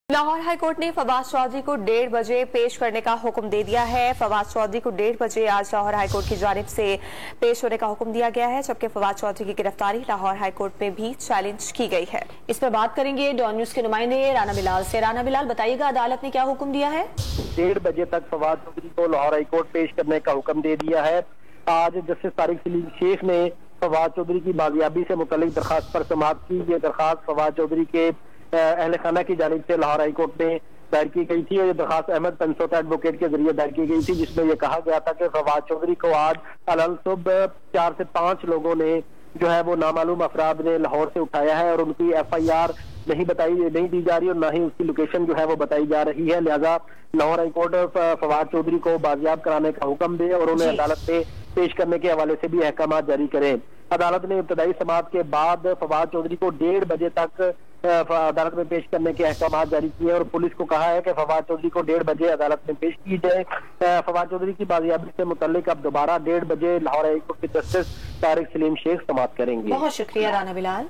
Lahore high court ने फवाद चौधरी को 1:30 बजे पेश करने का हुक्म दे दिया है। फवाद चौधरी को 1:30 बजे आज लाहौर हाईकोर्ट की जानिब से पेश होने का हुक्म दिया गया है, जबकि फवाद चौधरी की गिरफ्तारी लाहौर हाईकोर्ट में भी चैलेंज की गई है। इस पर बात करेंगे डॉन न्यूज के नुमाइंदे राना बिलाल से। राना बिलाल, बताइएगा अदालत ने क्या हुक्म दिया है? 1:30 बजे तक फवाद चौधरी को लाहौर हाईकोर्ट पेश करने का हुक्म दे दिया है। आज जस्टिस तारिक सलीम शेख ने फवाद चौधरी की बाजियाबी से मुतल्लिक दरखास्त पर समाअत की। ये दरखास्त फवाद चौधरी के अहले खाना की जानिब से लाहौर हाईकोर्ट में दायर की गई थी और ये दरखास्त अहमद पेंसोटा एडवोकेट के जरिए दायर की गई थी, जिसमें यह कहा गया था कि फवाद चौधरी को आज अलल सुबह 4 से 5 लोगों ने जो है वो नामालूम अफराद ने लाहौर से उठाया है और उनकी FIR नहीं दी जा रही और ना ही उसकी लोकेशन जो है वो बताई जा रही है। लिहाजा लाहौर हाईकोर्ट फवाद चौधरी को बाजियाब कराने का हुक्म दे और उन्हें अदालत में पेश करने के हवाले से भी अहकाम जारी करें। अदालत ने इब्तदाई समाअत के बाद फवाद चौधरी को 1:30 बजे तक अदालत में पेश करने के अहकाम जारी किए और पुलिस को कहा है कि फवाद चौधरी को 1:30 बजे अदालत में पेश की जाए। फवाद चौधरी की बाजियाबी से मुतल्लिक अब दोबारा 1:30 बजे लाहौर हाईकोर्ट के जस्टिस तारिक सलीम शेख समाअत करेंगे। बहुत शुक्रिया राना बिलाल।